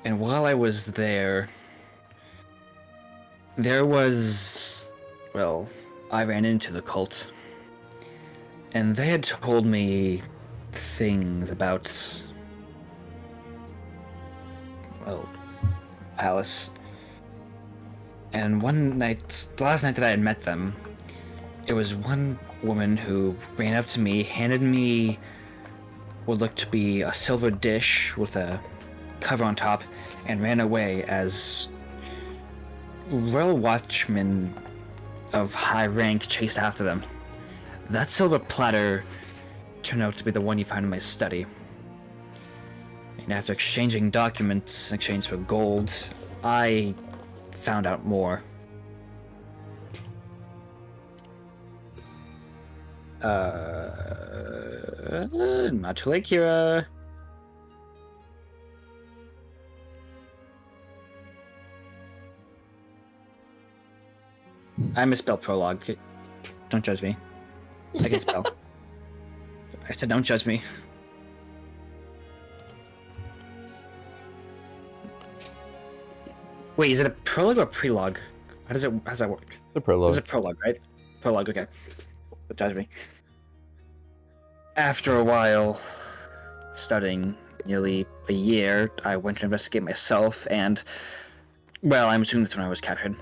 And while I was there, I ran into the cult. And they had told me things about, palace. And the last night that I had met them, it was one woman who ran up to me, handed me what looked to be a silver dish with a cover on top, and ran away as royal watchmen of high rank chased after them. That silver platter turned out to be the one you found in my study. And after exchanging documents in exchange for gold, I found out more. Not too late, Kira. I misspelled prologue. Don't judge me. I can spell. I said don't judge me. Wait, is it a prologue or a prelogue? How's that work? The prologue. It's a prologue, right? Prologue, okay. Don't judge me. After a while, studying nearly a year, I went to investigate myself, and, well, I'm assuming that's when I was captured.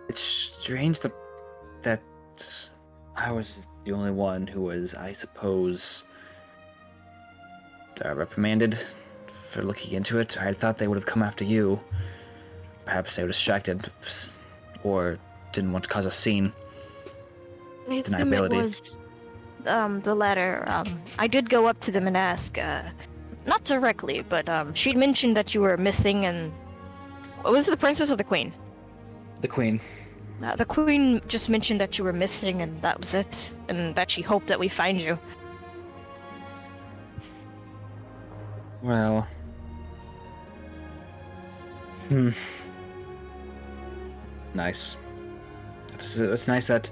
It's strange that I was the only one who was, I suppose, reprimanded for looking into it. I thought they would have come after you. Perhaps they were distracted, or didn't want to cause a scene. I assume it was the latter. I did go up to them and ask, not directly, but she'd mentioned that you were missing, and was it the princess or the queen? The queen. The queen just mentioned that you were missing, and that was it, and that she hoped that we find you. Well, nice. It's nice that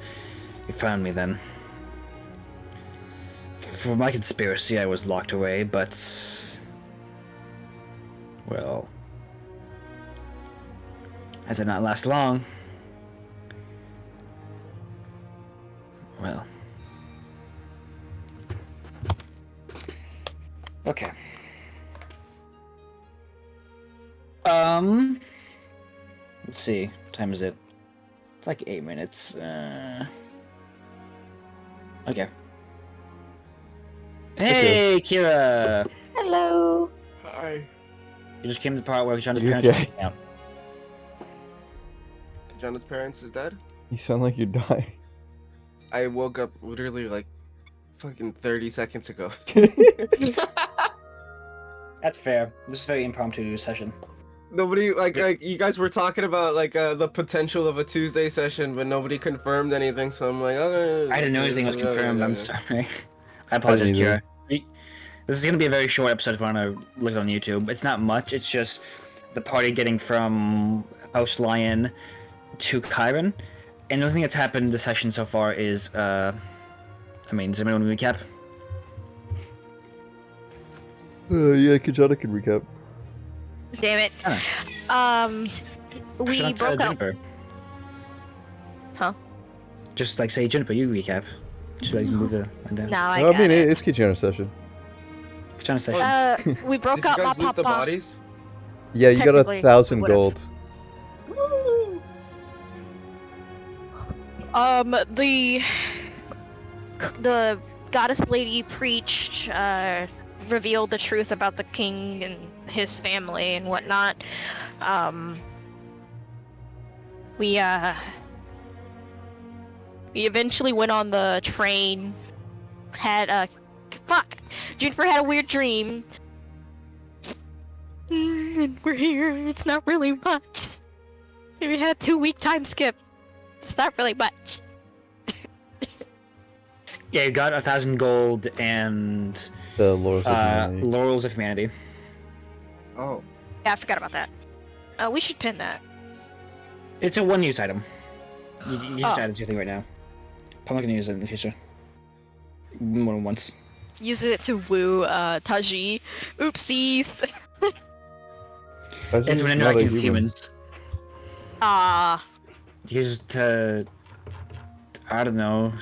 you found me then. For my conspiracy, I was locked away, but, well, that did not last long. Well. Okay. Let's see. What time is it? It's like 8 minutes. Okay. Hey, Kira! Hello. Hi. You just came to the part where Jonah's parents were Okay. hanging out. Jonah's parents are dead? You sound like you're dying. I woke up literally like fucking 30 seconds ago. That's fair. This is a very impromptu session. Nobody like you guys were talking about like the potential of a Tuesday session, but nobody confirmed anything. So I'm like, okay. I didn't know anything was confirmed. I'm sorry. I apologize, either. Kira. This is gonna be a very short episode if you want to look it on YouTube. It's not much. It's just the party getting from House Lion to Chiron. And the only thing that's happened this session so far is, does anyone want to recap? Yeah, Kajana can recap. Damn it. We Shout out to broke up. Juniper. Huh? Just like say Juniper, you recap. Just so I can move the and down. No, I Well, got I mean, it. it's Kitchener session. Trying to say. We broke Did you up my guys loot the papa. bodies? Yeah, you got Technically, 1,000 we would've. gold. The goddess lady preached, revealed the truth about the king and his family and whatnot. We eventually went on the train. Had a Juniper had a weird dream. And we're here. It's not really much. We had a 2-week time skip. It's not really much. Yeah, you got 1,000 gold and The Laurels of Humanity. Laurels of Humanity. Oh. Yeah, I forgot about that. We should pin that. It's a one-use item. You just Oh. add it to your thing right now. Probably gonna use it in the future. More than once. Use it to woo Taji. Oopsies. It's when interacting with humans. Ah. Use it to... I don't know.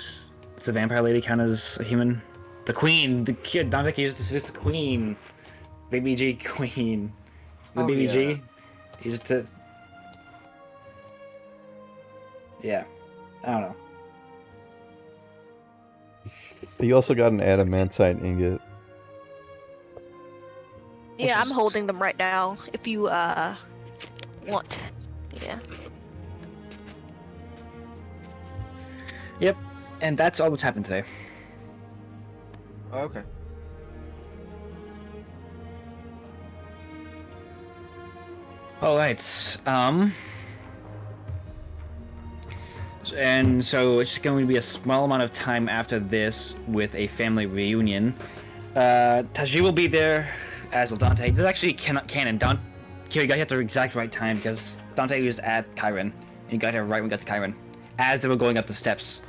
Does the vampire lady count as a human? The queen! The kid! Dante used to seduce the queen! Baby G queen. The Oh, Baby yeah. G? Use it to... Yeah. I don't know. You also got an adamantite ingot. Yeah, I'm just- holding them right now. If you want. Yeah. Yep. And that's all that's happened today. Oh, okay. Alright, and so it's going to be a small amount of time after this with a family reunion. Taji will be there, as will Dante. This is actually canon. You got here at the exact right time because Dante was at Chiron, and you got here right when we got to Chiron, as they were going up the steps.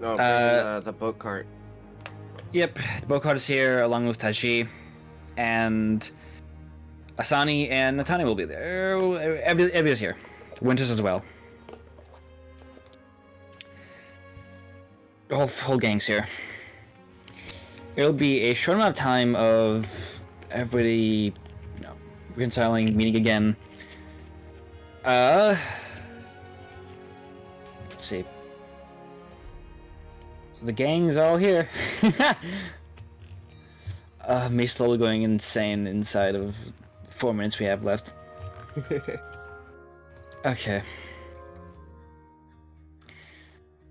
No, the boat cart. Yep, the boat cart is here along with Taji, and Asani and Natani will be there. Everybody's here. Winters as well. The whole gang's here. It'll be a short amount of time of everybody, reconciling, meeting again. Let's see. The gang's all here. Me slowly going insane inside of 4 minutes we have left. Okay.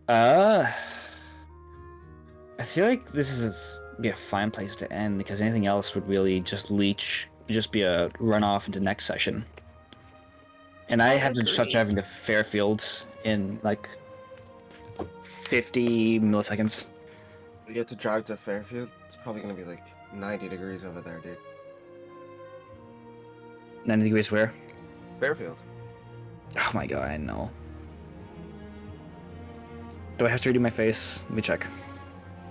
I feel like this is be a fine place to end because anything else would really just be a runoff into next session. And I have to start agree. driving to Fairfield in like 50 milliseconds. You get to drive to Fairfield. It's probably gonna be like 90 degrees over there, dude. 90 degrees where? Fairfield. Oh my god, I know. Do I have to redo my face? Let me check.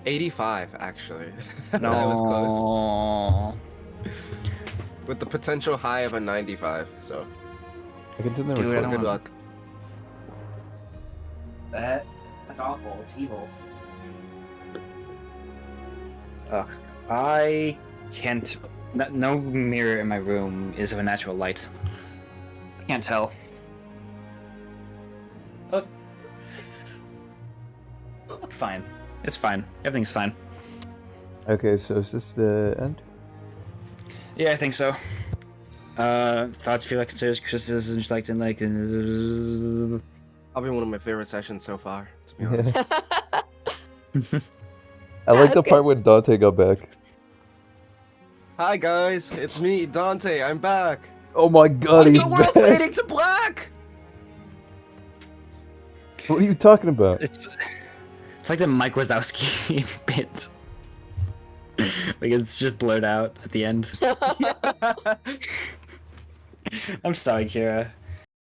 85, actually. No. That was close. With the potential high of a 95, so I can turn the Dude, I record. don't good wanna- luck. That's awful. It's evil. I can't. No mirror in my room is of a natural light. I can't tell. Look. Fine. It's fine. Everything's fine. Okay, so is this the end? Yeah, I think so. Thoughts, feel like considers criticisms like in like. Probably one of my favorite sessions so far, to be honest. I like the that's part when Dante got back. Hi guys, it's me, Dante. I'm back. Oh my god, Why is he's the world back! fading to black? What are you talking about? It's like the Mike Wazowski bit. Like it's just blurred out at the end. I'm sorry, Kira.